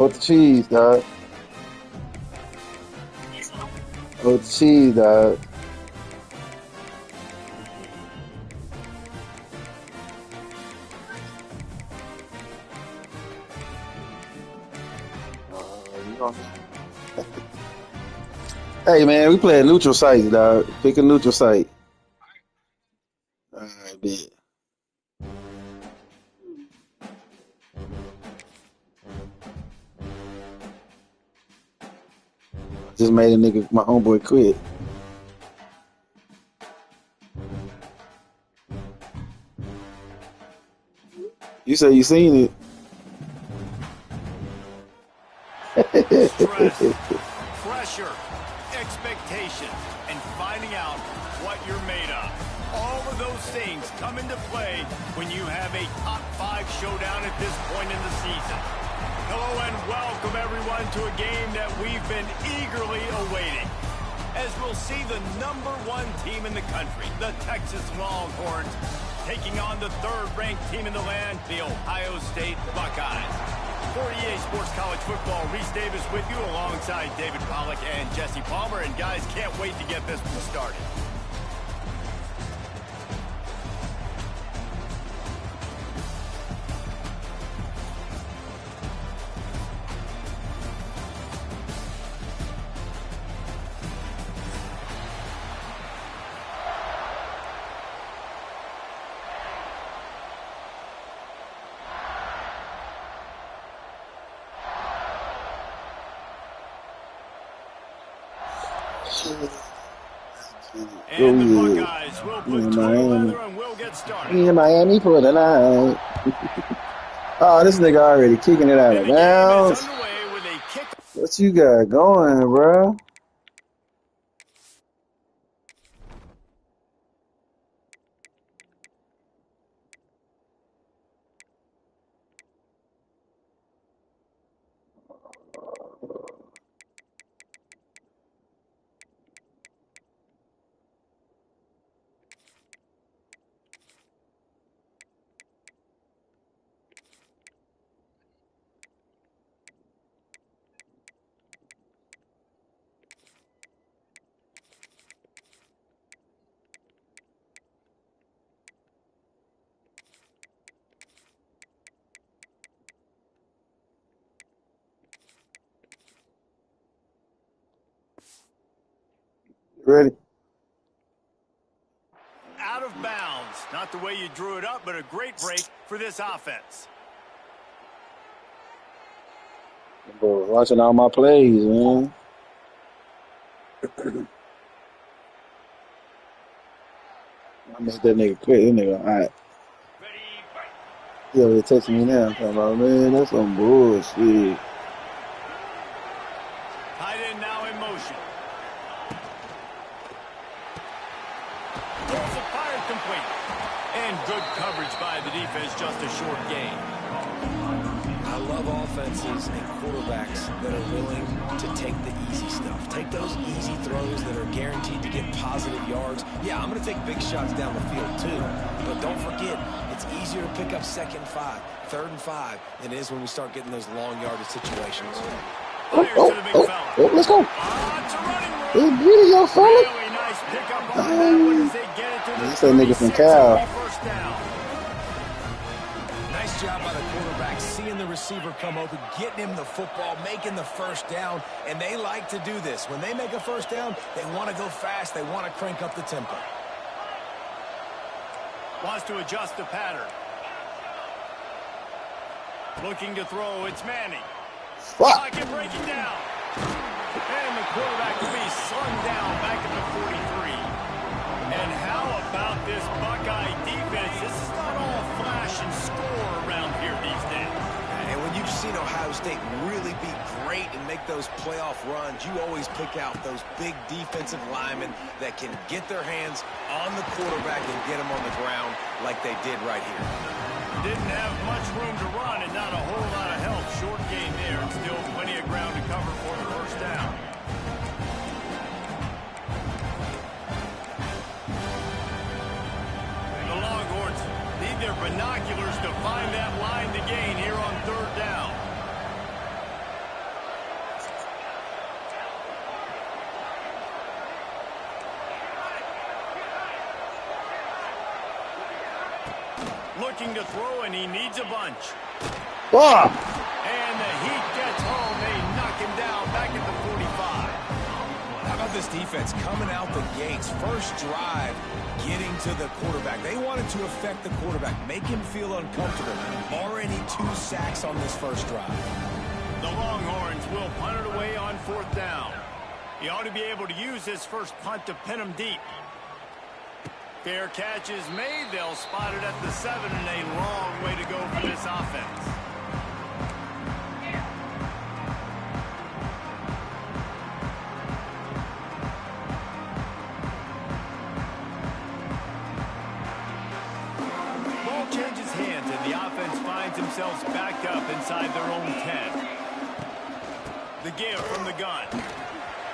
With the cheese, dog. With the cheese, dog. You know. Hey man, we play a neutral site, dog. Pick a neutral site. All right, bet. Just made a nigga, my homeboy, quit. You say you seen Stress, pressure, expectations, and finding out what you're made of. All of those things come into play when you have a top 5 showdown at this point in the season. Hello and welcome everyone to a game that we've been eagerly awaiting. As we'll see the #1 team in the country, the Texas Longhorns, taking on the 3rd-ranked team in the land, the Ohio State Buckeyes. For EA Sports College Football, Reese Davis with you alongside David Pollack and Jesse Palmer. And guys, can't wait to get this one started. And the Buckeyes will put total leather and we'll get started. In Miami for the night. Oh, this nigga already kicking it out of bounds. What you got going, bro? Ready? Out of bounds. Not the way you drew it up, but a great break for this offense. Bro, watching all my plays, man. I made that nigga quit. That nigga, all right. He over here texting me now. I'm talking about, man, that's some bullshit. Tight end now in motion. Throws it fired complete. And good coverage by the defense, just a short gain. I love offenses and quarterbacks that are willing to take the easy stuff. Take those easy throws that are guaranteed to get positive yards. Yeah, I'm going to take big shots down the field too. But don't forget, it's easier to pick up 2nd and 5, 3rd and 5 than it is when we start getting those long yardage situations. Let's go. It's a running route. It's beauty, yo, fella. Really nice pickup on that one as they get it to the That's that nigga from Cal. first down. Nice job by the quarterback, seeing the receiver come open, getting him the football, making the first down, and they like to do this. When they make a first down, they want to go fast, they want to crank up the tempo. Wants to adjust the pattern. Looking to throw, it's Manning. Pocket breaking down. And the quarterback will be slung down back at the 43. And how about this Buckeye defense? This is not all flash and score around here these days. And when you've seen Ohio State really be great and make those playoff runs, you always pick out those big defensive linemen that can get their hands on the quarterback and get him on the ground like they did right here. Didn't have much room to run and not a whole lot of help. Short gain there and still plenty of ground to cover for the first down. The Longhorns need their binoculars to find that line to gain here on 3rd down. Looking to throw, and he needs a bunch. Oh! And the heat gets home. They knock him down back at the 45. How about this defense coming out the gates? First drive, getting to the quarterback. They wanted to affect the quarterback, make him feel uncomfortable. Already 2 sacks on this first drive. The Longhorns will punt it away on 4th down. He ought to be able to use his first punt to pin him deep. Fair catch is made. They'll spot it at the 7, and a long way to go for this offense. Ball changes hands, and the offense finds themselves backed up inside their own 10. The give from the gun.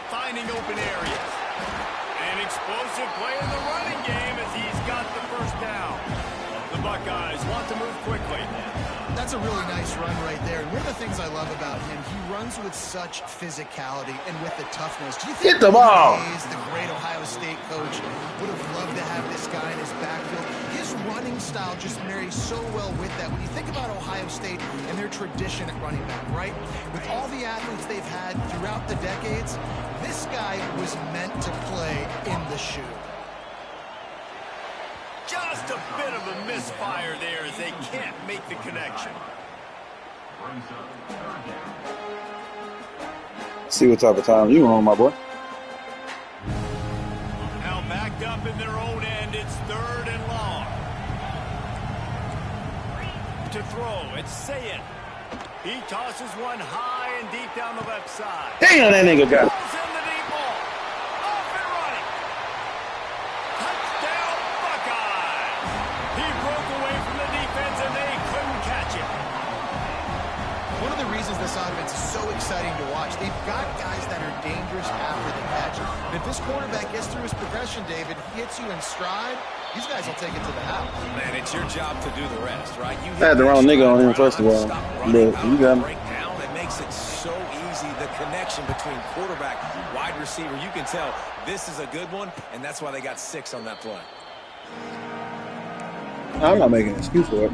Finding open areas. An explosive play in the running game as he's got the first down. The Buckeyes want to move quickly. That's a really nice run right there. And one of the things I love about him, he runs with such physicality and with the toughness. Do you think Get the ball. the great Ohio State coach would have loved to have this guy in his backfield? His running style just marries so well with that. When you think about Ohio State and their tradition at running back, right? With all the athletes they've had throughout the decades, this guy was meant to play in the shoe. Just a bit of a misfire there as they can't make the connection. See what type of time you on, my boy. Now backed up in their own end, it's 3rd and long. To throw, it's Saying. He tosses one high and deep down the left side. Damn, that nigga got it. Balls in the deep ball. Off and running. Touchdown, Buckeyes. He broke away from the defense and they couldn't catch him. One of the reasons this offense is so exciting to watch, they've got guys that are dangerous after the catch. And if this quarterback gets through his progression, David, he hits you in stride, these guys will take it to the house. Man, it's your job to do the rest, right? You I had the wrong nigga on him, first of all. But you got me. Down, it makes it so easy, the connection between quarterback, wide receiver. You can tell this is a good one, and that's why they got 6 on that play. I'm not making an excuse for it.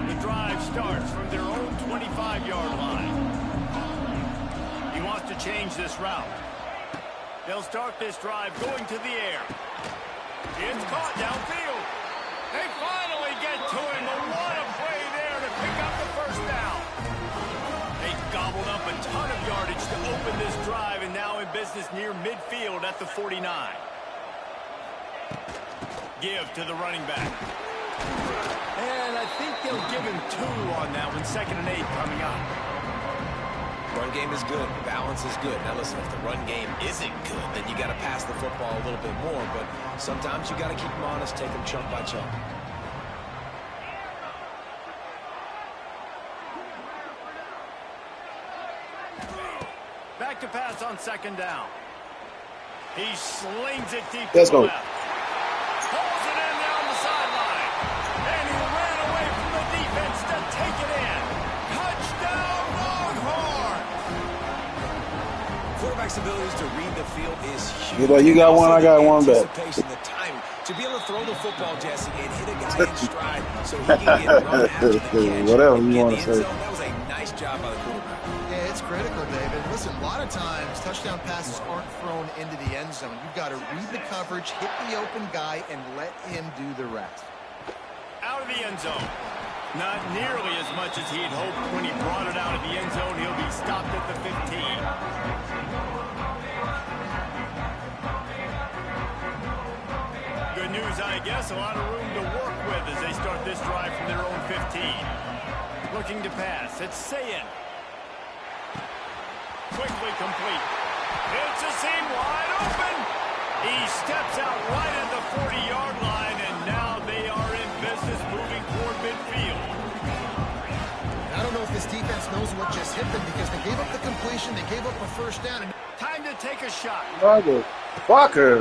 The drive starts from their own 25-yard line. He wants to change this route. They'll start this drive going to the air. It's caught downfield. They finally get to him, but what a play there to pick up the first down. They gobbled up a ton of yardage to open this drive, and now in business near midfield at the 49. Give to the running back. And I think they'll give him 2 on that one. 2nd and 8 coming up. Run game is good. Balance is good. Now, listen, if the run game isn't good, then you got to pass the football a little bit more. But sometimes you got to keep them honest, take them chunk by chunk. Back to pass on 2nd down. He slings it deep Let's to the go. left. Pulls it in down the sideline. And he ran away from the defense to take it in. Touchdown, Longhorn! Quarterback's abilities to read the field is huge. Yeah, but you got one, I got one back. Anticipation, the time to be able to throw the football, Jesse, and hit a guy in stride so he can get run after the catch. Whatever And you get want the to end say. zone. That was a nice job by the quarterback. Yeah, it's critical, David. Listen, a lot of times touchdown passes aren't thrown into the end zone. You've got to read the coverage, hit the open guy, and let him do the rest. Out of the end zone. Not nearly as much as he'd hoped when he brought it out of the end zone. He'll be stopped at the 15. Good news, I guess. A lot of room to work with as they start this drive from their own 15. Looking to pass. It's Saying. Quickly complete. It's a seam wide open. He steps out right at the 40-yard line, and now they are in business moving toward midfield. I don't know if this defense knows what just hit them because they gave up the completion, they gave up a first down. And Time to take a shot. Fucker.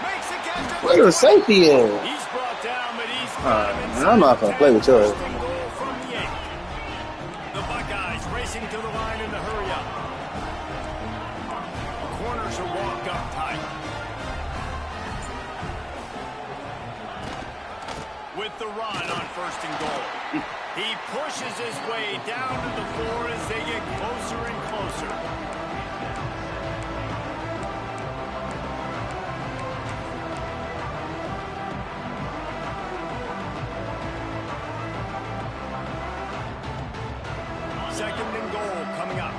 Makes the catch. Where the safety at? He's brought down, but he's got him inside. Man, I'm not gonna play with your First and goal from the 8. The Buckeyes racing to the line in the hurry up. with the run on 1st and goal. He pushes his way down to the floor as they get closer and closer. Second and goal coming up.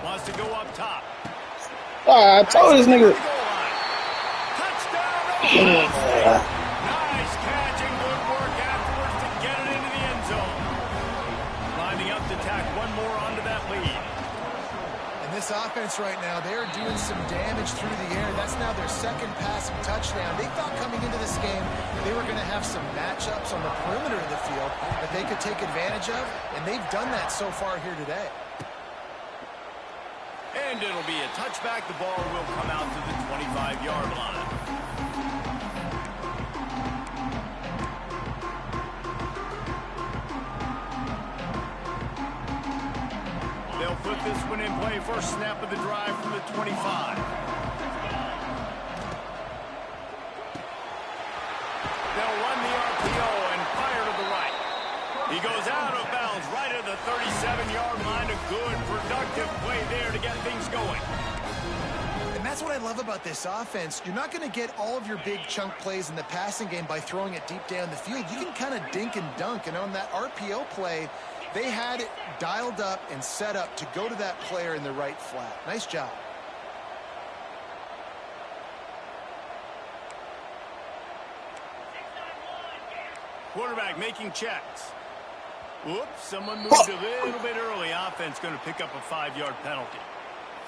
Wants to go up top. I told this nigga. Touchdown. Nice catch and good work afterwards to get it into the end zone. Lining up to tack one more onto that lead. And this offense right now, they're doing some damage through the air. That's now their 2nd passing touchdown. They thought coming into this game they were going to have some matchups on the perimeter of the field that they could take advantage of, and they've done that so far here today. And it'll be a touchback. The ball will come out to the 25-yard line. They'll put this one in play. First snap of the drive from the 25. They'll run the RPO and fire to the right. He goes out of bounds right at the 37-yard line. A good, productive play there to get things going. And that's what I love about this offense. You're not going to get all of your big chunk plays in the passing game by throwing it deep down the field. You can kind of dink and dunk. And on that RPO play, they had it dialed up and set up to go to that player in the right flat. Nice job. Quarterback making checks. Whoops, someone moved a little bit early. Offense going to pick up a 5-yard penalty.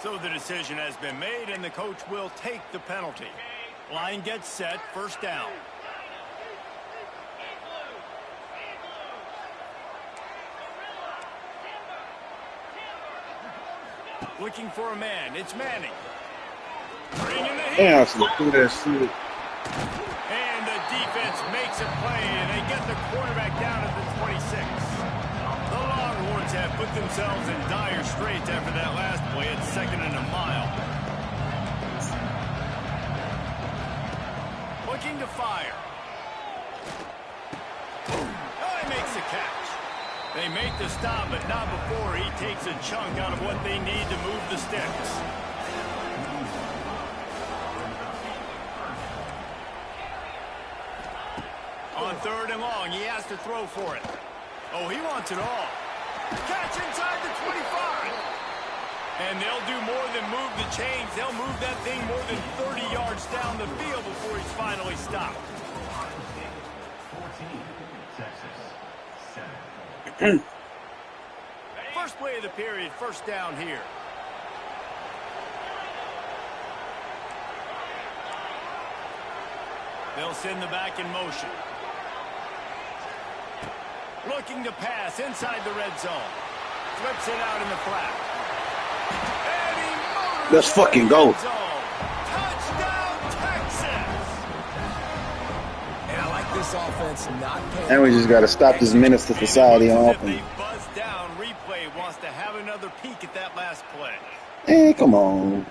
So the decision has been made, and the coach will take the penalty. Line gets set, 1st down. Looking for a man. It's Manning. Bringing the heat. Damn, so do that shit. And the defense makes a play, and they get the quarterback down at the 26. The Longhorns have put themselves in dire straits after that last play. It's 2nd and a mile. Looking to fire. Oh, he makes the catch. They make the stop, but not before he takes a chunk out of what they need to move the sticks. On 3rd and long, he has to throw for it. Oh, he wants it all. Catch inside the 25. And they'll do more than move the chains. They'll move that thing more than 30 yards down the field before he's finally stopped. 14, Texas, 7. First play of the period, 1st down here. They'll send the back in motion. Looking to pass inside the red zone. Flips it out in the flat. And he motors Let's fucking go. Touchdown, Texas! And I like this offense not paying. And we just got to stop this menace to society on If open. they buzz down, replay wants to have another peek at that last play. Hey, come on.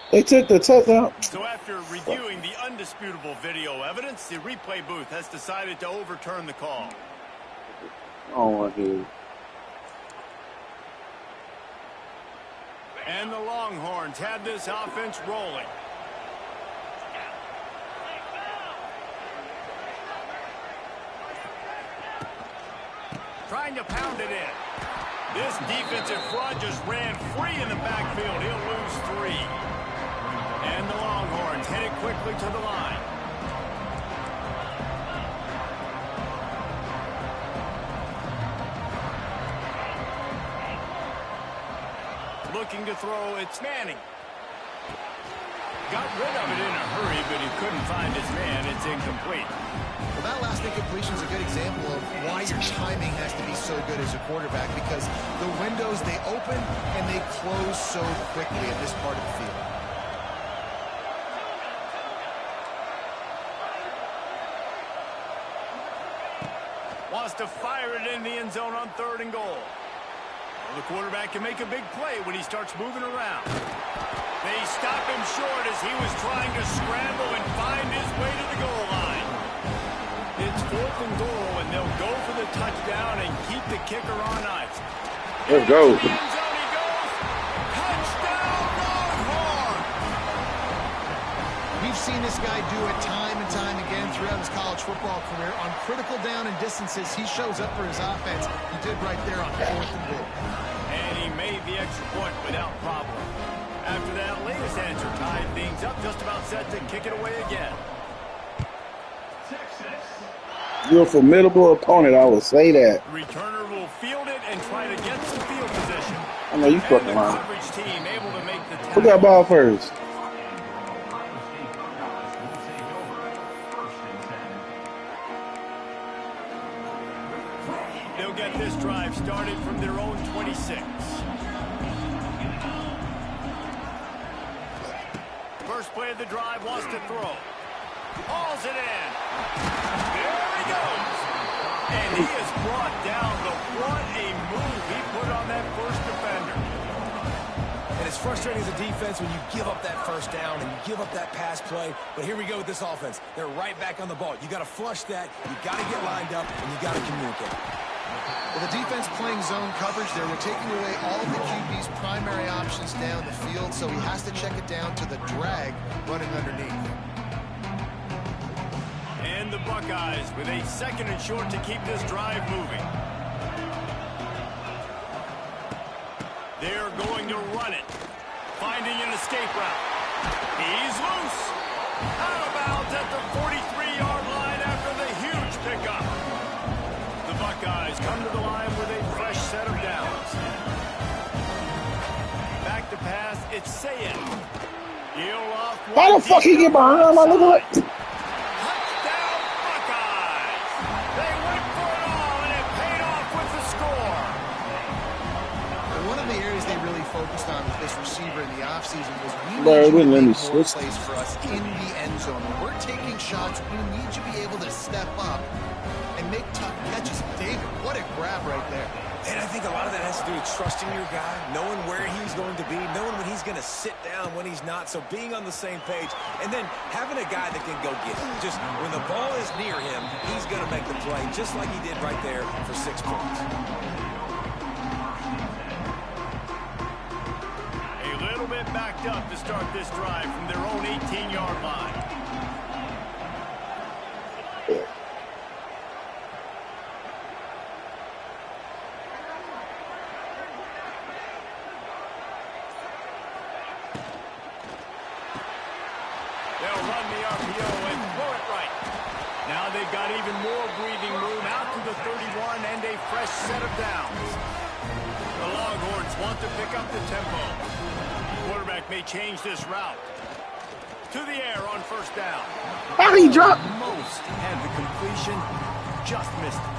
They took the touchdown. So after reviewing the undisputable video evidence, the replay booth has decided to overturn the call. I don't want to hear it. And the Longhorns have this offense rolling. Trying to pound it in. This defensive front just ran free in the backfield. He'll lose 3. And the Longhorns headed quickly to the line. Looking to throw, it's Manning. Got rid of it in a hurry, but he couldn't find his man. It's incomplete. Well, that last incompletion is a good example of why your timing has to be so good as a quarterback, because the windows, they open and they close so quickly in this part of the field. Wants to fire it in the end zone on 3rd and goal. The quarterback can make a big play when he starts moving around. They stop him short as he was trying to scramble and find his way to the goal line. It's 4th and goal, and they'll go for the touchdown and keep the kicker on ice. Let's go. Into the end zone he goes. Touchdown, Longhorn! We've seen this guy do it time and time again throughout his college football career. On critical down and distances, he shows up for his offense. He did right there on 4th and goal. And he made the extra point without problem. After that latest answer tied things up, just about set to kick it away again. Texas. You're a formidable opponent, I will say that. The returner will field it and try to get some field position. I know you And fucking the lying. coverage team able to make the tackle. Who got ball first? Ohio State Buckeyes will take over 1st and 10. They'll get this drive started from their own 26. First play of the drive, wants to throw. Hauls it in. There he goes. And he is brought down, but what a move he put on that first defender. And it's frustrating as a defense when you give up that first down and you give up that pass play. But here we go with this offense. They're right back on the ball. You got to flush that. You got to get lined up, and you got to communicate. Well, the defense playing zone coverage there. They're taking away all of the QB's primary options down the field, so he has to check it down to the drag running underneath. And the Buckeyes with a 2nd and short to keep this drive moving. They're going to run it. Finding an escape route. He's loose. Out of bounds at the 43-yard line after the huge pickup. The Buckeyes come to the line with a fresh set of downs. Back to pass, it's Sayed. He'll off. Why the fuck he get behind my little... Touchdown, Buckeyes! They went for it all, and it paid off with the score. One of the areas they really focused on with this receiver in the offseason was we Bro, need you to wouldn't let me make more switch. plays for us in the end zone. When we're taking shots, we need you to be able to step up and make tough catches. David, what a grab right there. And I think a lot of that has to do with trusting your guy, knowing where he's going to be, knowing when he's going to sit down, when he's not, so being on the same page, and then having a guy that can go get it. Just when the ball is near him, he's going to make the play, just like he did right there for 6 points. A little bit backed up to start this drive from their own 18-yard line. They'll run the RPO and throw it right. Now they've got even more breathing room out to the 31 and a fresh set of downs. The Longhorns want to pick up the tempo. Quarterback may change this route. To the air on 1st down. How he drop? Most had the completion, just missed it.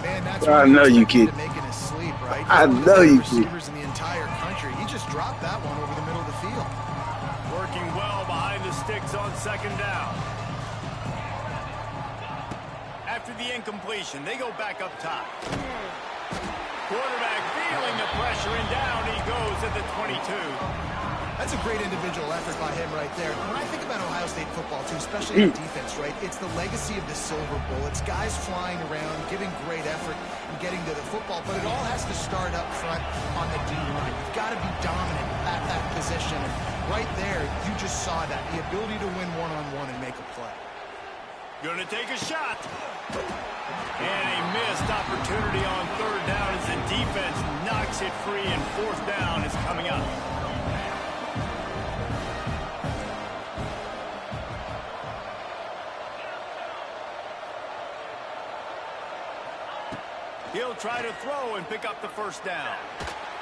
Man, that's I what he know you expected kid. to make in his sleep, right? I He's one of know the you best kid. receivers in the entire country. He just dropped that one over the middle of the field. Working well behind the sticks on 2nd down. After the incompletion, they go back up top. Quarterback feeling the pressure, and down he goes at the 22. That's a great individual effort by him right there. When I think about Ohio State football, too, especially the defense, right, it's the legacy of the Silver Bowl. It's guys flying around, giving great effort, and getting to the football. But it all has to start up front on the D-line. You've got to be dominant at that position. And right there, you just saw that, the ability to win one-on-one and make a play. Gonna take a shot. And a missed opportunity on 3rd down as the defense knocks it free, and 4th down is coming up. He'll try to throw and pick up the 1st down.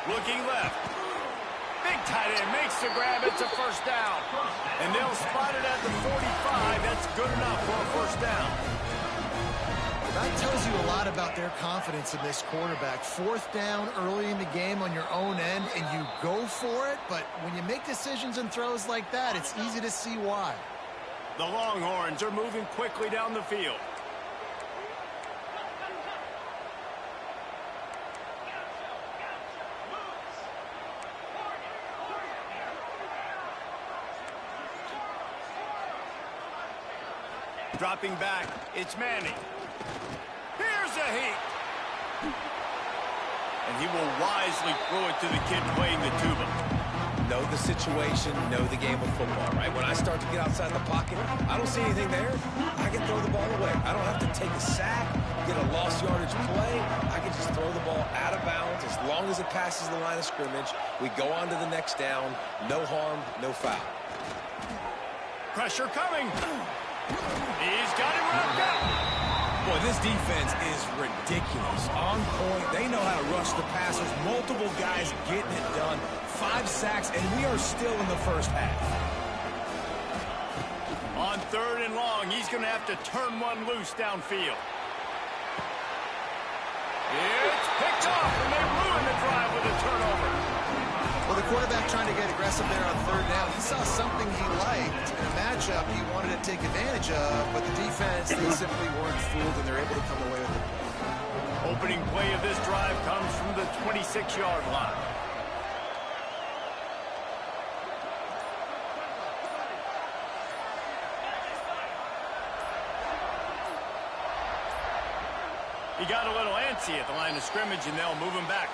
Looking left. Big tight end makes the grab. It's a 1st down. And they'll spot it at the 45. That's good enough for a 1st down. That tells you a lot about their confidence in this quarterback. 4th down early in the game on your own end, and you go for it. But when you make decisions and throws like that, it's easy to see why. The Longhorns are moving quickly down the field. Dropping back, it's Manning. Here's a heat. And he will wisely throw it to the kid playing the tuba. Know the situation, know the game of football, right? When I start to get outside the pocket, I don't see anything there, I can throw the ball away. I don't have to take a sack, get a lost yardage play. I can just throw the ball out of bounds as long as it passes the line of scrimmage. We go on to the next down. No harm, no foul. Pressure coming. He's got him wrapped up. Boy, this defense is ridiculous. On point. They know how to rush the passers. Multiple guys getting it done. 5 sacks, and we are still in the first half. On 3rd and long, he's going to have to turn one loose downfield. It's picked off, and they ruin the drive with a turnover. Well, the quarterback trying to get aggressive there on 3rd down. He saw something he liked in a matchup he wanted to take advantage of, but the defense, they simply weren't fooled, and they're able to come away with it. Opening play of this drive comes from the 26-yard line. He got a little antsy at the line of scrimmage, and they'll move him back.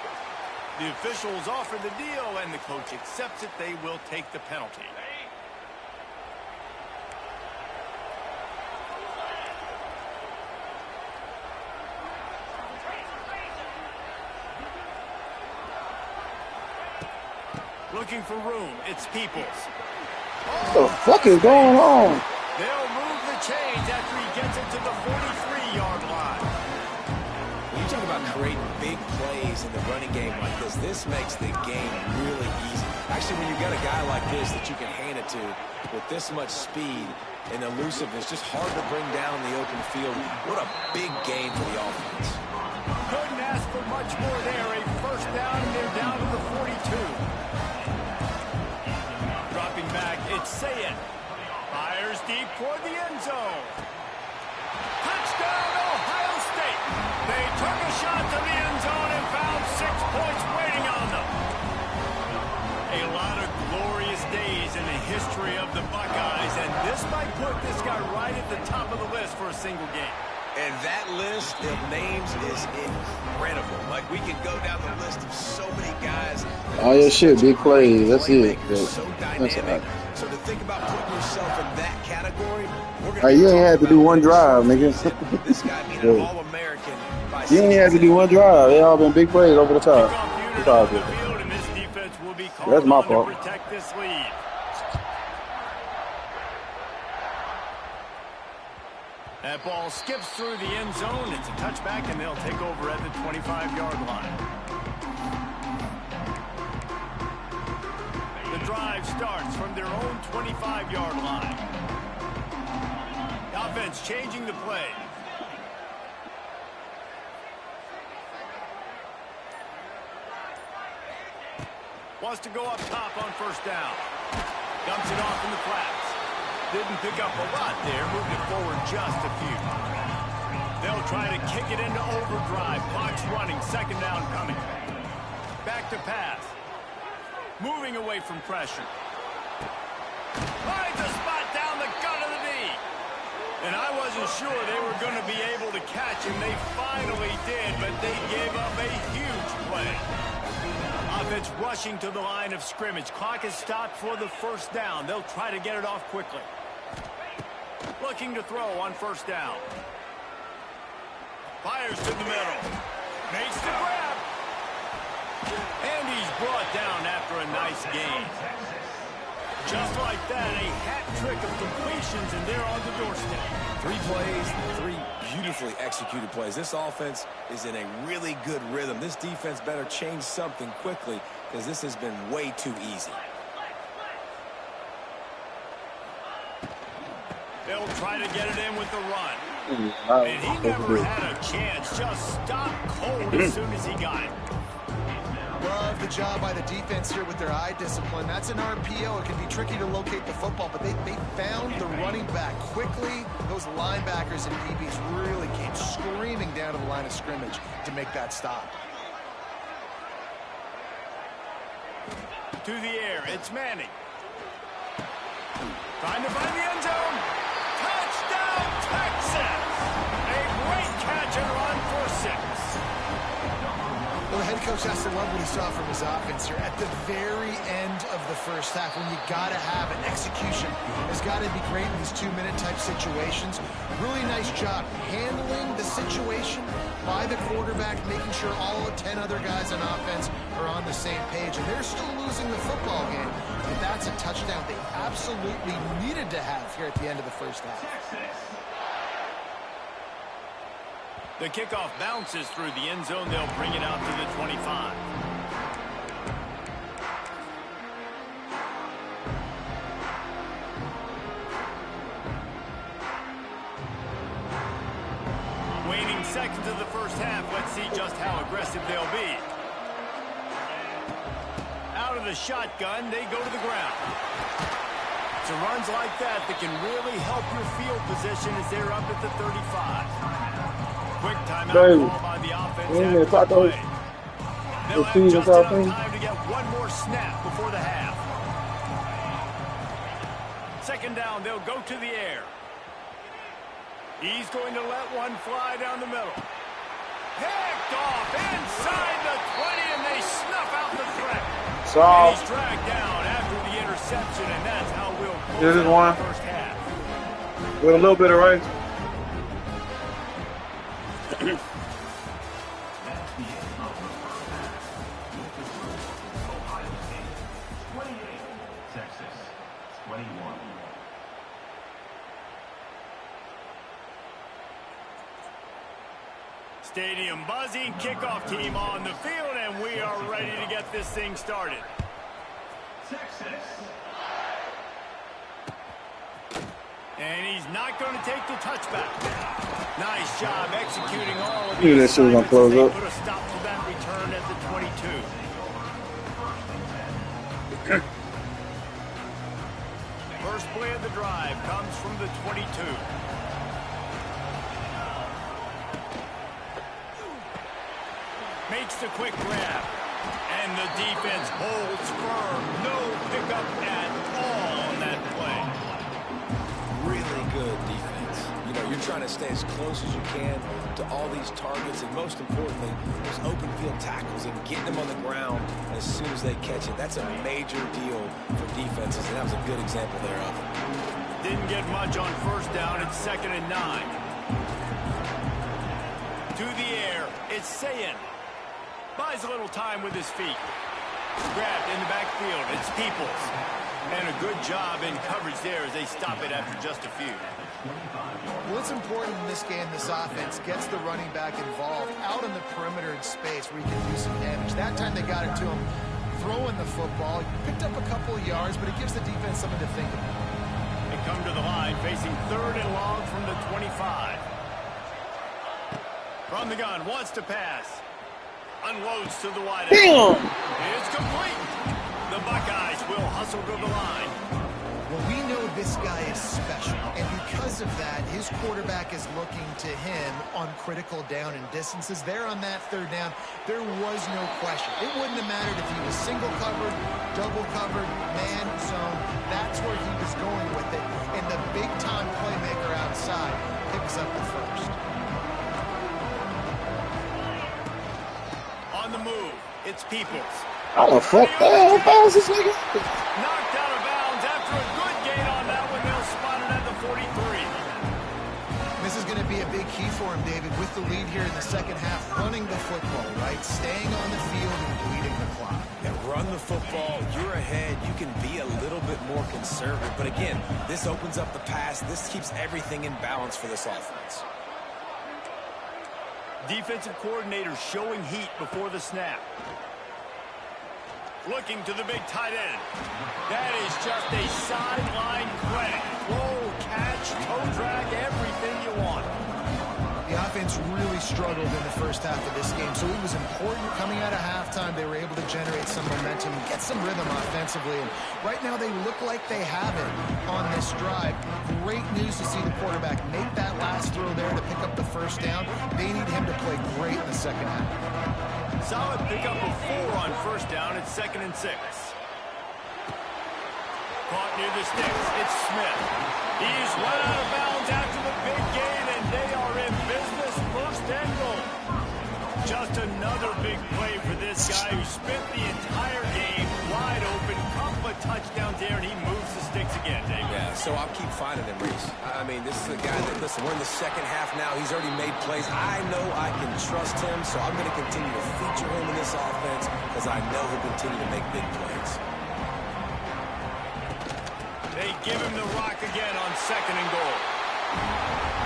The officials offer the deal, and the coach accepts it. They will take the penalty. Looking for room. It's Peoples. What the fuck is going on? They'll move the chains after he gets it to the 43-yard line. When you talk about creating big plays in the running game like this makes the game really easy. Actually, when you got a guy like this that you can hand it to with this much speed and elusiveness, just hard to bring down the open field. What a big game for the offense. Couldn't ask for much more there. A first down, and they're down to the 42. Dropping back, it's Sayed. Fires deep toward the end zone. Touchdown, Ohio State. They took a shot to the end zone and found 6 points waiting on them. A lot of glorious days in the history of the Buckeyes, and this might put this guy right at the top of the list for a single game. And that list of names is incredible. Like, we can go down the list of so many guys. Oh, yeah, shit, big plays. That's it. So dynamic. So to think about putting yourself in that category, we're Hey, you ain't had to do one drive, nigga. This guy being an All-American. You ain't had to do one drive. They all been big plays over the top. It's all good. That's my fault. Protect this lead. That ball skips through the end zone. It's a touchback, and they'll take over at the 25-yard line. The drive starts from their own 25-yard line. The offense changing the play. Wants to go up top on first down. Dumps it off in the flats. Didn't pick up a lot there. Moved it forward just a few. They'll try to kick it into overdrive. Clock's running. Second down coming. Back to pass. Moving away from pressure. Finds a spot down the gut of the knee. And I wasn't sure they were going to be able to catch him. They finally did, but they gave up a huge play. Offense rushing to the line of scrimmage. Clock is stopped for the first down. They'll try to get it off quickly. Looking to throw on first down. Fires to the middle. Makes the grab. And he's brought down after a nice gain. Just like that, a hat trick of completions, and they're on the doorstep. 3 plays, 3 beautifully executed plays. This offense is in a really good rhythm. This defense better change something quickly because this has been way too easy. They'll try to get it in with the run. And he never had a chance. Just stopped cold as soon as he got it. Love the job by the defense here with their eye discipline. That's an RPO. It can be tricky to locate the football, but they found the running back quickly. Those linebackers and DBs really came screaming down to the line of scrimmage to make that stop. To the air, it's Manning. Trying to find the end zone. Touchdown, Coach has to love what he saw from his offense here at the very end of the first half when you got to have an execution. Has got to be great in these 2-minute type situations. Really nice job handling the situation by the quarterback, making sure all 10 other guys on offense are on the same page. And they're still losing the football game, but that's a touchdown they absolutely needed to have here at the end of the first half. The kickoff bounces through the end zone. They'll bring it out to the 25. Waning seconds of the first half. Let's see just how aggressive they'll be. Out of the shotgun, they go to the ground. It's runs like that can really help your field position as they're up at the 35. Quick timeout call by the offense. They'll have just enough time to get one more snap before the half. Second down, they'll go to the air. He's going to let one fly down the middle. Picked off inside the 20, and they snuff out the threat. And he's dragged down after the interception, and that's how we'll close out the first half. With a little bit of rain. Stadium buzzing, kickoff team on the field, and we are ready to get this thing started. And he's not going to take the touchback. Nice job executing all of these assignments. They put a stop to that return at the 22. First play of the drive comes from the 22. Makes the quick grab. And the defense holds firm. No pickup at all on that play. Really good defense. You know, you're trying to stay as close as you can to all these targets, and most importantly, those open field tackles and getting them on the ground as soon as they catch it. That's a major deal for defenses, and that was a good example thereof. Didn't get much on first down. It's 2nd and 9. To the air. It's Sayin. Buys a little time with his feet. Grabbed in the backfield. It's Peoples. And a good job in coverage there as they stop it after just a few. Well, it's important in this game, this offense gets the running back involved out in the perimeter in space where he can do some damage. That time they got it to him throwing the football. Picked up a couple of yards, but it gives the defense something to think about. They come to the line facing 3rd and long from the 25. From the gun, wants to pass. Unloads to the wide end. It's complete. The Buckeyes will hustle to the line. Well, we know this guy is special, and because of that, his quarterback is looking to him on critical down and distances. There on that 3rd down, there was no question. It wouldn't have mattered if he was single covered, double covered, man zone. That's where he was going with it, and the big-time playmaker outside picks up the first. On the move, it's Peoples. How the fuck? How fast is this nigga? Knocked out of bounds after a good gain on that one. They'll spot it at the 43. This is going to be a big key for him, David, with the lead here in the second half, running the football, right? Staying on the field and bleeding the clock. Yeah, run the football. You're ahead. You can be a little bit more conservative. But again, this opens up the pass. This keeps everything in balance for this offense. Defensive coordinator showing heat before the snap. Looking to the big tight end. That is just a sideline credit. Roll, catch, toe drag, everything you want. The offense really struggled in the first half of this game, so it was important coming out of halftime. They were able to generate some momentum and get some rhythm offensively. And right now they look like they have it on this drive. Great news to see the quarterback make that last throw there to pick up the first down. They need him to play great in the second half. Solid pickup of 4 on first down. It's 2nd and 6. Caught near the sticks. It's Smith. He's run out of bounds after the big gain, and they are in business. 1st and goal. Just Just another big play for this guy who spent the entire game wide open. Couple of touchdowns there, and he moves the sticks again, David. Yeah, so I'll keep finding him, Reese. I mean, this is a guy that, listen, we're in the second half now. He's already made plays. I know I can trust him, so I'm going to continue to feature him in this offense because I know he'll continue to make big plays. They give him the rock again on 2nd and goal.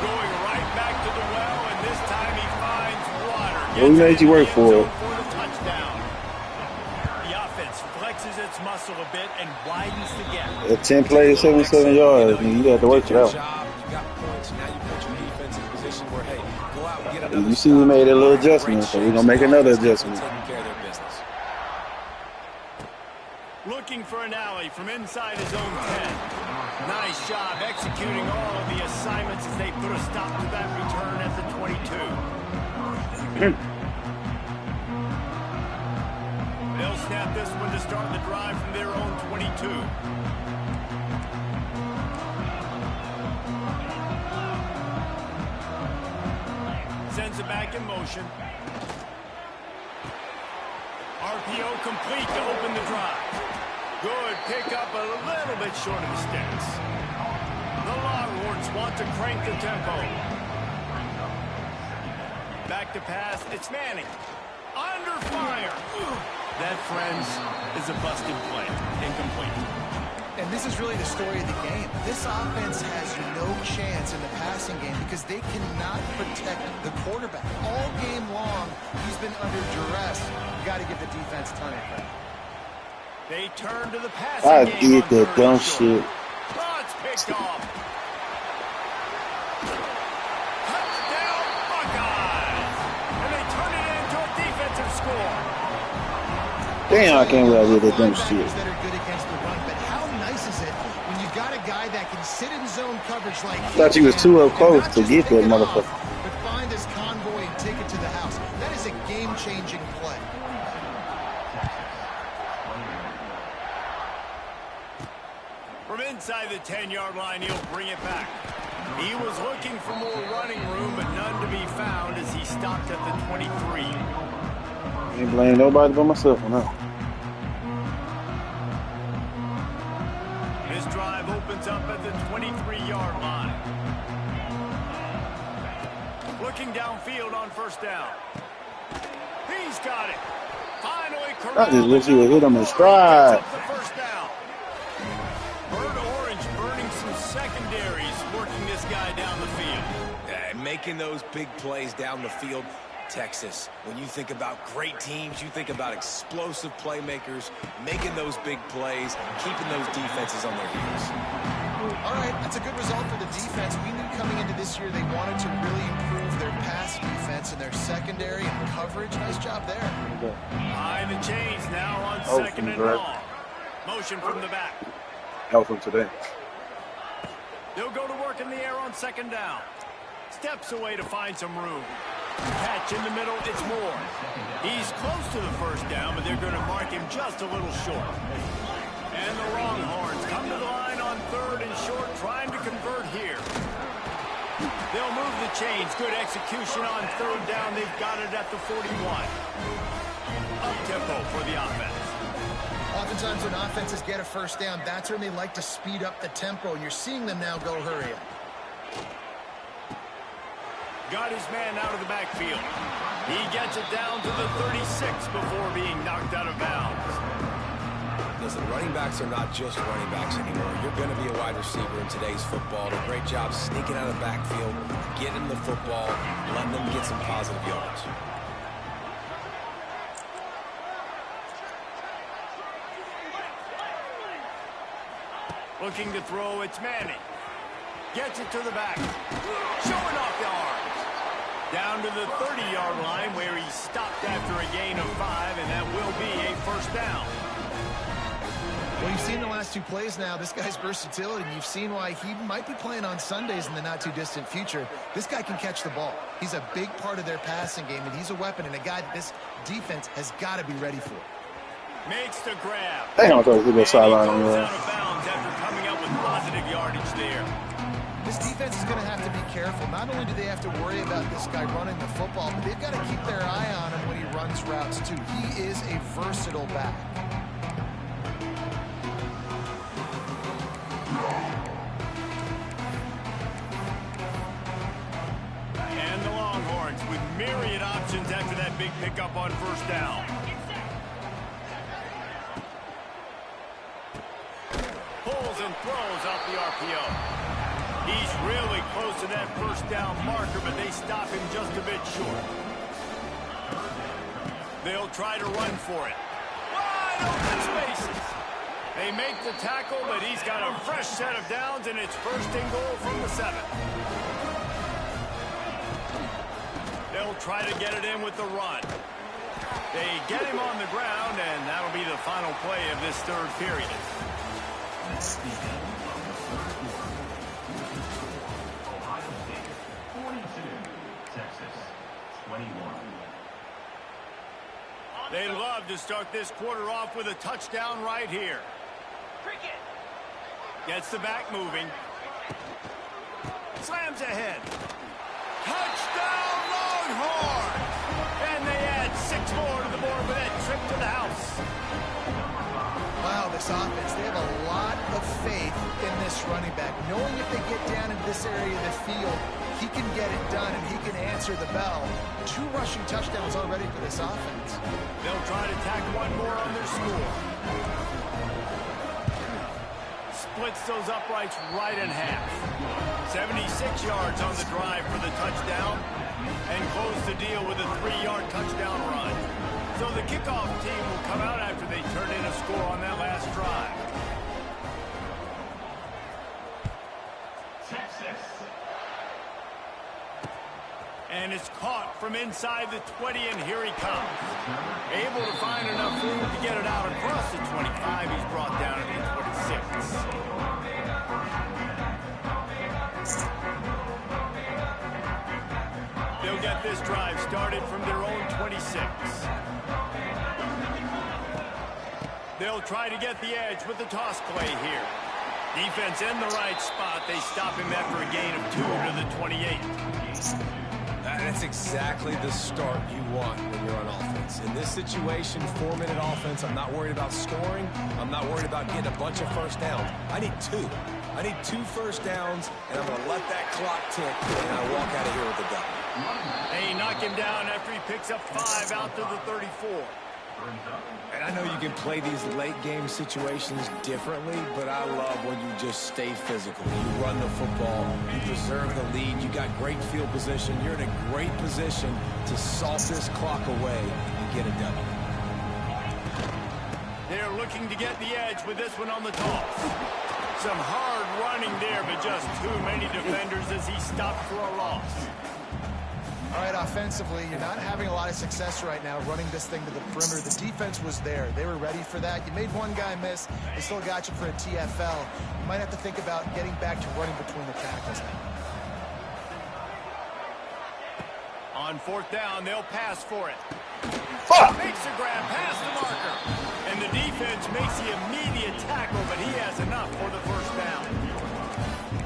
Going right back to the well, and this time he finds water. What made you work for it? For the touchdown. The offense flexes its muscle a bit and widens the gap. At 10 plays, 77 yards, and you have to work it out. You got points. Now you put your defense in a position where, hey, go out and get another. You see, we made a little adjustment, so we're gonna make another adjustment. Taking care of their business. Looking for an alley from inside his own 10. Nice job executing all of the assignments as they put a stop to that return at the 22. They'll snap this one to start the drive from their own 22. Sends it back in motion. RPO complete to open the drive. Good pick up, a little bit short of the sticks. The Longhorns want to crank the tempo. Back to pass, it's Manning. Under fire. That, friends, is a busted play. Incomplete. And this is really the story of the game. This offense has no chance in the passing game because they cannot protect the quarterback. All game long, he's been under duress. You got to give the defense time of credit. They turn to the passing I game. did that dumb shit. Oh, it's picked off. Touchdown, Buckeyes. And they turn it into a defensive score. Damn, I can't believe I did that dumb shit. That are good against the run, but how nice is it when you've got a guy that can sit in zone coverage like I thought you was too up close to get that motherfucker. But find his convoy and take it to the house. That is a game-changing play. From inside the 10-yard line, he'll bring it back. He was looking for more running room, but none to be found as he stopped at the 23. Ain't blame nobody but myself on that. This drive opens up at the 23-yard line. Looking downfield on 1st down. He's got it. Finally corralled. I just wish he would hit him in stride. The 1st down. Bird Orange burning some secondaries, working this guy down the field. Yeah, making those big plays down the field. Texas, when you think about great teams, you think about explosive playmakers, making those big plays, keeping those defenses on their heels. All right, that's a good result for the defense. We knew coming into this year they wanted to really improve their pass defense and their secondary and coverage. Nice job there. Behind the chains now on Oh, 2nd and correct. long. Motion from the back. That was from today. They'll go to work in the air on 2nd down. Steps away to find some room. Catch in the middle, it's Moore. He's close to the 1st down, but they're going to mark him just a little short. And the Longhorns come to the line on 3rd and short, trying to convert here. They'll move the chains. Good execution on 3rd down. They've got it at the 41. Up-tempo for the offense. Oftentimes when offenses get a 1st down, that's when they like to speed up the tempo, and you're seeing them now go hurry up. Got his man out of the backfield. He gets it down to the 36 before being knocked out of bounds. Listen, running backs are not just running backs anymore. You're going to be a wide receiver in today's football. A great job sneaking out of the backfield, getting the football, letting them get some positive yards. Looking to throw, it's Manning. Gets it to the back. Showing off the arms. Down to the 30-yard line where he stopped after a gain of 5, and that will be a 1st down. Well, you've seen the last 2 plays now. This guy's versatility, and you've seen why he might be playing on Sundays in the not-too-distant future. This guy can catch the ball. He's a big part of their passing game, and he's a weapon and a guy that this defense has got to be ready for. Makes the grab. Damn, I thought he was sideline on goes there. out of bounds after coming up with positive yardage there. This defense is going to have to be careful. Not only do they have to worry about this guy running the football, but they've got to keep their eye on him when he runs routes too. He is a versatile back. And the Longhorns with myriad options after that big pickup on first down. Pulls and throws off the RPO. He's really close to that first down marker, but they stop him just a bit short. They'll try to run for it. Wide open spaces. They make the tackle, but he's got a fresh set of downs, and it's first and goal from the 7. They'll try to get it in with the run. They get him on the ground, and that'll be the final play of this third period. Ohio State 42, Texas 21. They love to start this quarter off with a touchdown right here. Gets the back moving. Slams ahead. Touchdown Longhorns! And they add 6 more to the board with that trip to the house. Wow, this offense, they have a lot of faith in this running back. Knowing if they get down in this area of the field, he can get it done and he can answer the bell. 2 rushing touchdowns already for this offense. They'll try to tack 1 more on their score. Splits those uprights right in half. 76 yards on the drive for the touchdown, and close the deal with a 3-yard touchdown run. So the kickoff team will come out after they turn in a score on that last drive. Texas. And it's caught from inside the 20, and here he comes. Able to find enough room to get it out across the 25. He's brought down at the 26. They'll get this drive started from their own 26. They'll try to get the edge with the toss play here. Defense in the right spot. They stop him after a gain of 2 to the 28. That's exactly the start you want when you're on offense. In this situation, 4-minute offense, I'm not worried about scoring. I'm not worried about getting a bunch of first downs. I need 2. I need 2 first downs, and I'm going to let that clock tick, and I walk out of here with a W. They knock him down after he picks up 5 out to the 34. And I know you can play these late-game situations differently, but I love when you just stay physical. You run the football, you preserve the lead, you got great field position, you're in a great position to salt this clock away and get a W. They're looking to get the edge with this one on the toss. Some hard running there, but just too many defenders as he stopped for a loss. All right, offensively, you're not having a lot of success right now running this thing to the perimeter. The defense was there. They were ready for that. You made one guy miss. They still got you for a TFL. You might have to think about getting back to running between the tackles now. On 4th down, they'll pass for it. Fuck! Makes the grab past the marker. And the defense makes the immediate tackle, but he has enough for the first down.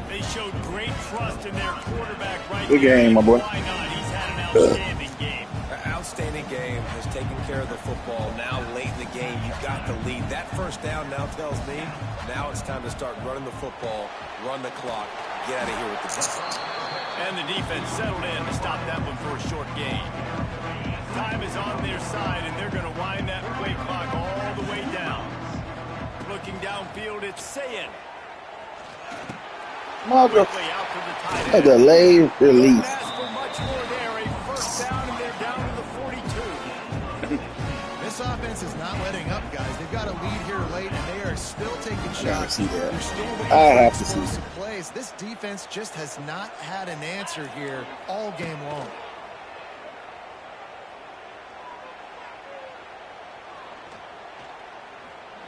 They showed great trust in their quarterback right Good there. game, my boy. Why not? He's had an outstanding game. Outstanding game, has taken care of the football. Now late in the game, you've got the lead. That first down now tells me now it's time to start running the football, run the clock, get out of here with the touchdown. And the defense settled in to stop that one for a short gain. Time is on their side, and they're going to wind that play clock all the way down. Looking downfield, it's Sayin. Mother. Quickly out to the tight A end. delayed release. Don't ask for much more there. A first down, and they're down to the 42. This offense is not letting up, guys. They've got a lead here late, and they are still taking shots. see that. They're still looking I for have to see explosive plays. This defense just has not had an answer here all game long.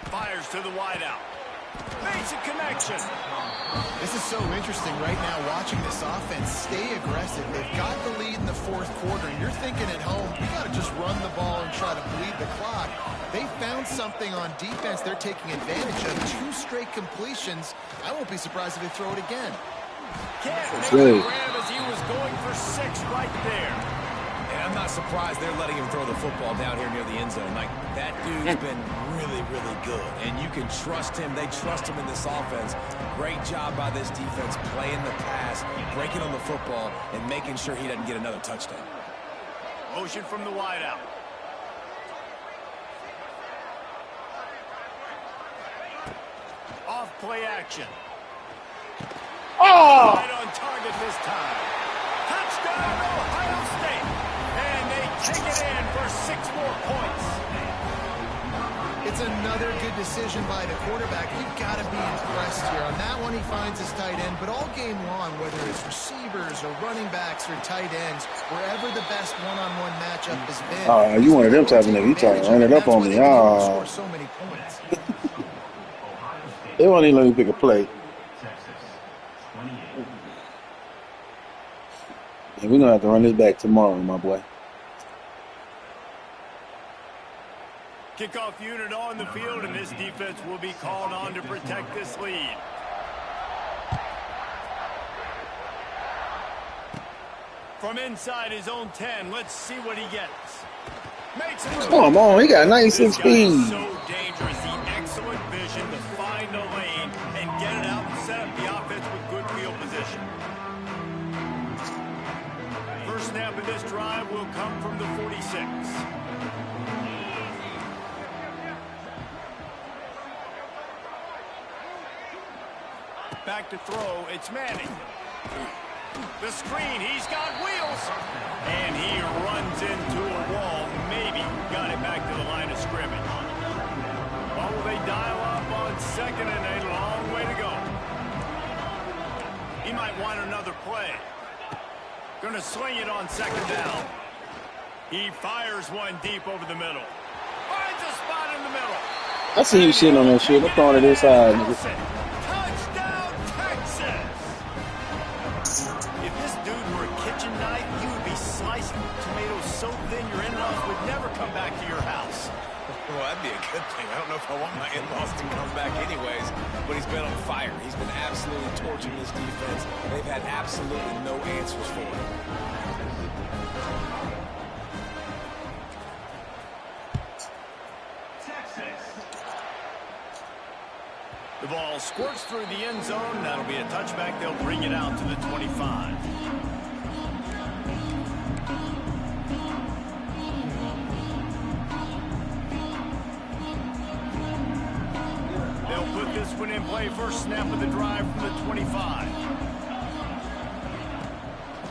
Fires to the wideout. Makes a connection. This is so interesting right now watching this offense stay aggressive. They've got the lead in the 4th quarter, and you're thinking at home, we got to just run the ball and try to bleed the clock. They found something on defense they're taking advantage of. 2 straight completions. I won't be surprised if they throw it again. Can't That's make the good. grab as he was going for 6 right there. And I'm not surprised they're letting him throw the football down here near the end zone. Like, that dude's been really, really good. And you can trust him. They trust him in this offense. Great job by this defense playing the pass, breaking on the football, and making sure he doesn't get another touchdown. Motion from the wideout. Off play action. Oh! Right on target this time. Touchdown, Ohio State. And they take it in for 6 more points. It's another good decision by the quarterback. You've got to be impressed here. On that one, he finds his tight end. But all game long, whether it's receivers or running backs or tight ends, wherever the best one-on-one matchup has been. Oh, you one of them type of niggas. You trying to run it up on me. Oh. So many points. They won't even let me pick a play. Yeah, we're going to have to run this back tomorrow, my boy. Kickoff unit on the field, and this defense will be called on to protect this lead. From inside his own 10, let's see what he gets. Makes it. Come on, he got 96 This guy is speed. so dangerous. The excellent vision to find a lane and get it out and set up the offense with good field position. First snap of this drive will come from the 46. Back to throw, it's Manning. The screen, he's got wheels. And he runs into a wall. Maybe got it back to the line of scrimmage. Well, will they dial up on 2nd and a long way to go? He might want another play. Gonna sling it on 2nd down. He fires one deep over the middle. Finds a spot in the middle. I see you shitting on that shit. I'm throwing it inside, nigga. Touchdown, Texas! If this dude were a kitchen knife, you would be slicing tomatoes so thin your in-laws would never come back to your house. Well, that'd be a good thing. I don't know if I want my in-laws to come back anyways, but he's been on fire. He's been absolutely torching this defense. They've had absolutely no answers for him. The ball squirts through the end zone. That'll be a touchback. They'll bring it out to the 25. They'll put this one in play. First snap of the drive from the 25.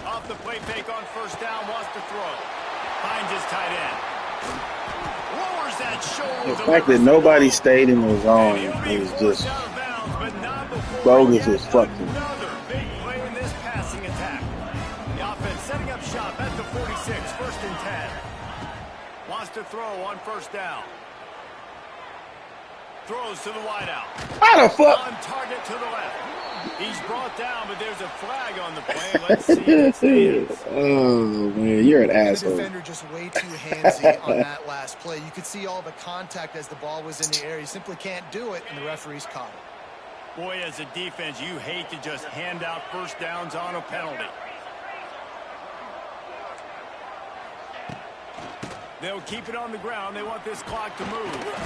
Off the play fake on first down. Wants to throw. Finds his tight end. Lowers that shoulder. The fact that nobody stayed in the zone is just bogus as fuck. Another big play in this passing attack. The offense setting up shop at the 46, 1st and 10. Wants to throw on first down. Throws to the wideout. How the fuck? On target to the left. He's brought down, but there's a flag on the play. Let's see if it stands. Oh, man, you're an The asshole. defender just way too handsy on that last play. You could see all the contact as the ball was in the air. He simply can't do it, and the referee's caught it. Boy, as a defense, you hate to just hand out first downs on a penalty. They'll keep it on the ground. They want this clock to move.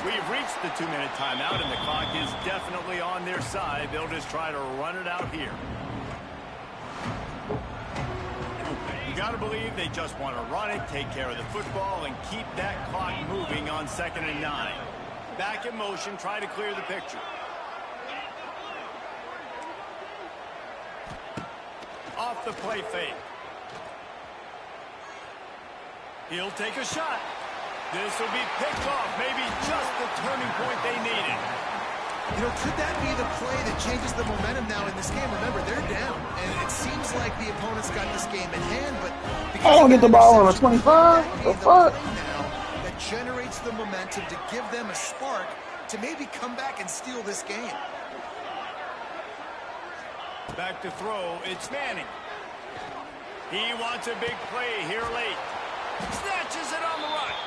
We've reached the 2-minute timeout, and the clock is definitely on their side. They'll just try to run it out here. You got to believe they just want to run it, take care of the football, and keep that clock moving on 2nd and 9. Back in motion, try to clear the picture. Off the play fake. He'll take a shot. This will be picked off. Maybe just the turning point they needed. You know, could that be the play that changes the momentum now in this game? Remember, they're down, and it seems like the opponent's got this game in hand, but I don't get the ball on a 25. The fuck? Now that generates the momentum to give them a spark to maybe come back and steal this game. Back to throw. It's Manning. He wants a big play here late. Snatches it on the run.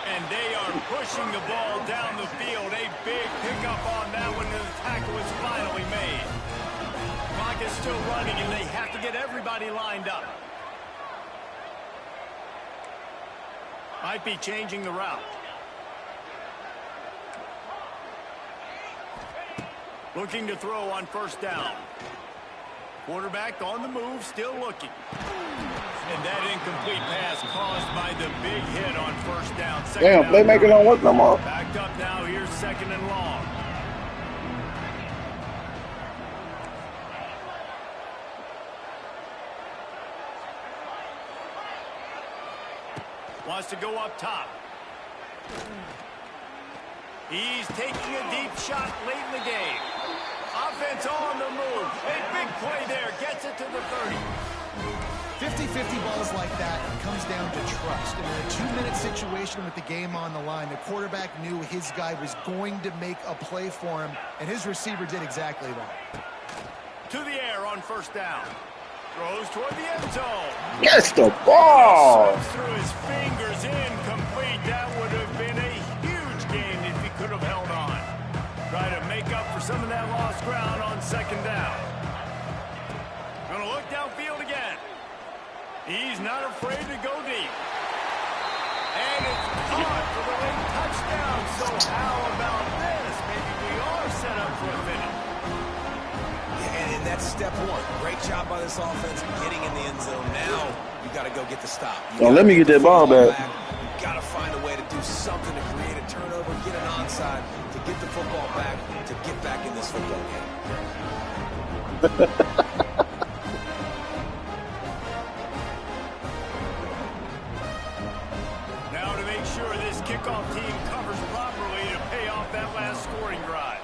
And they are pushing the ball down the field. A big pickup on that one, and the tackle was finally made. Clock is still running, and they have to get everybody lined up. Might be changing the route. Looking to throw on first down. Quarterback on the move, still looking. And that incomplete pass caused by the big hit on first down. Damn, playmaker don't work no more. Backed up now, here's second and long. Wants to go up top. He's taking a deep shot late in the game. Offense on the move. A big play there. Gets it to the 30. 50-50 balls like that comes down to trust. In a 2-minute situation with the game on the line, the quarterback knew his guy was going to make a play for him, and his receiver did exactly that. To the air on first down. Throws toward the end zone. Gets the ball. Slips through his fingers, incomplete. That would have been a huge gain if he could have held on. Try to make up for some of that lost ground on second down. Going to look downfield again. He's not afraid to go deep. And it's caught for the late touchdown. So how about this? Maybe we are set up for a finish. Yeah, and that's step one. Great job by this offense getting in the end zone. Now you got to go get the stop. Oh, let me get that ball back. You got to find a way to do something to create a turnover, get an onside, to get the football back, to get back in this football game. Now to make sure this kickoff team covers properly to pay off that last scoring drive.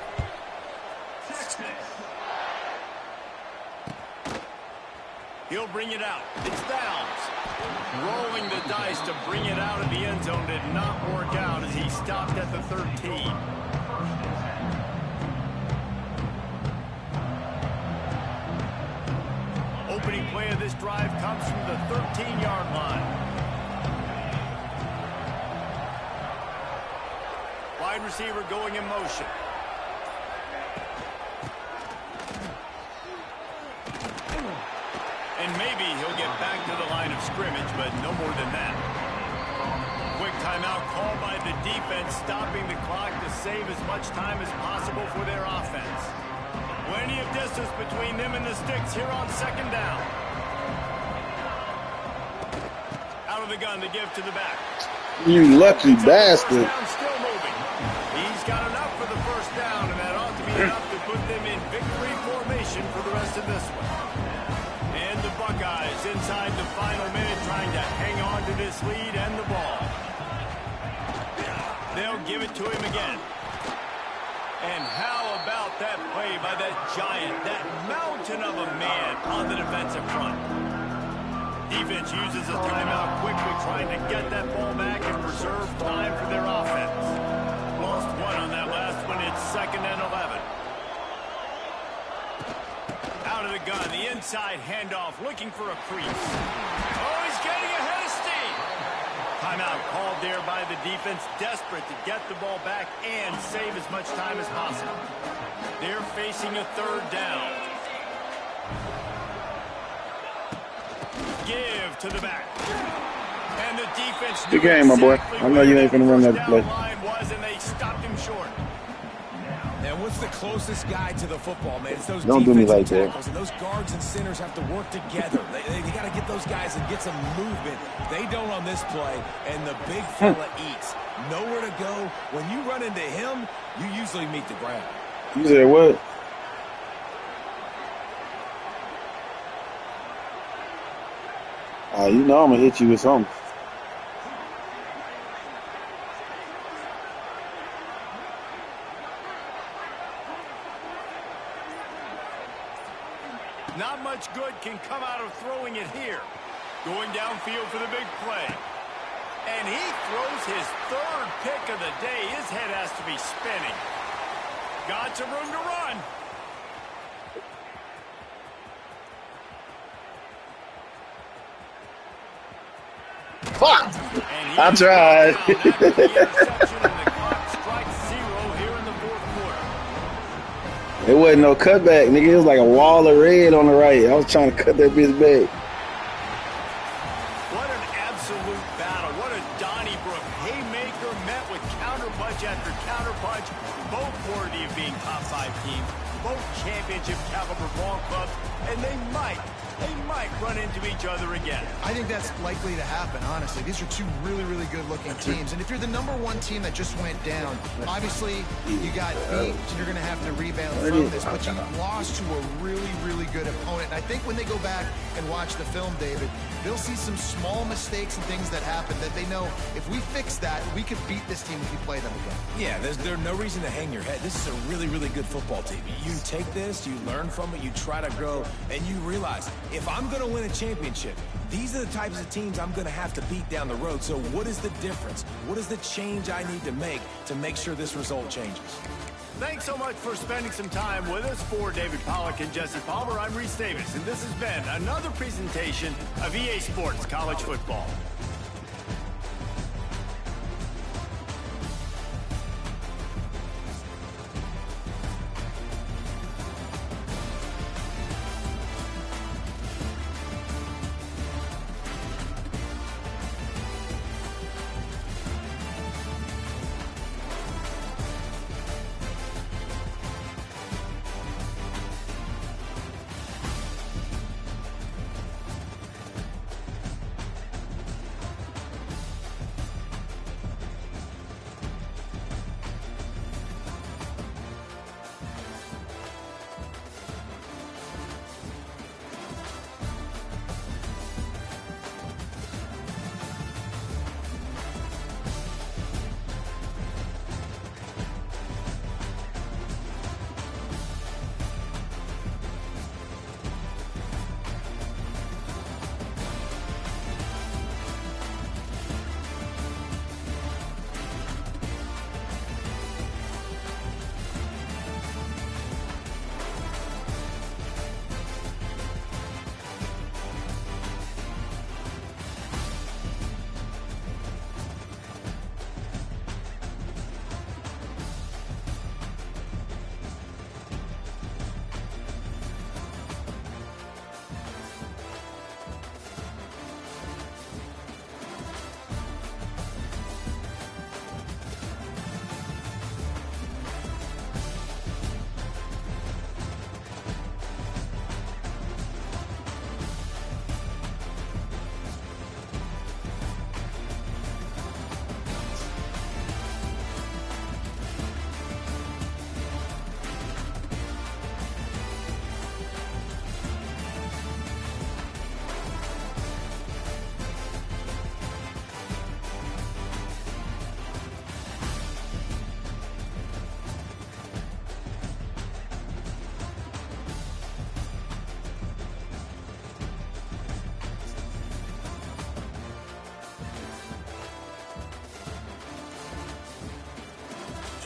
He'll bring it out. It's Downs. Rolling the dice to bring it out of the end zone did not work out as he stopped at the 13. Opening play of this drive comes from the 13-yard line. Wide receiver going in motion. And maybe he'll get back to the line of scrimmage, but no more than that. Quick timeout called by the defense, stopping the clock to save as much time as possible for their offense. Plenty of distance between them and the sticks here on second down. Out of the gun to give to the back. You lucky bastard. Still moving. He's got enough for the first down, and that ought to be enough to put them in victory formation for the rest of this one. And the Buckeyes inside the final minute trying to hang on to this lead and the ball. They'll give it to him again. And how about that play by that giant, that mountain of a man on the defensive front? Defense uses a timeout quickly, trying to get that ball back and preserve time for their offense. Lost one on that last one. It's 2nd and 11. Out of the gun, the inside handoff, looking for a crease. Oh, he's getting ahead of steam. Timeout called there by the defense, desperate to get the ball back and save as much time as possible. They're facing a third down. Give to the back. And the defense Good game, my boy. I know you ain't gonna run that play. And they stopped him short. And what's the closest guy to the football, man? It's those Don't do me like defensive that. tackles, and those guards and centers have to work together. They got to get those guys and get some movement. They don't on this play, and the big fella eats. Nowhere to go. When you run into him, you usually meet the ground. You said what? You know I'm gonna hit you with something. Not much good can come out of throwing it here. Going downfield for the big play. And he throws his third pick of the day. His head has to be spinning. Got some room to run. Fuck! And he I tried. down after the interception, and the clock strikes 0 here in the fourth quarter. It wasn't no cutback, nigga. It was like a wall of red on the right. I was trying to cut that bitch back. What an absolute battle. What a Donnybrook haymaker met with counterpunch after counterpunch. Both worthy of being top 5 teams. Both championship caliber ball clubs. And they might run into each other again. I think that's likely to happen, honestly. These are two really, really good-looking teams. And if you're the #1 team that just went down, obviously you got beat, and you're going to have to rebound from this. But you lost to a really, really good opponent. And I think when they go back and watch the film, David, they'll see some small mistakes and things that happen that they know if we fix that, we could beat this team if we play them again. Yeah, there's no reason to hang your head. This is a really, really good football team. You take this, you learn from it, you try to grow, and you realize, if I'm going to win a championship, these are the types of teams I'm going to have to beat down the road. So what is the difference? What is the change I need to make sure this result changes? Thanks so much for spending some time with us. For David Pollack and Jesse Palmer, I'm Reese Davis, and this has been another presentation of EA Sports College Football.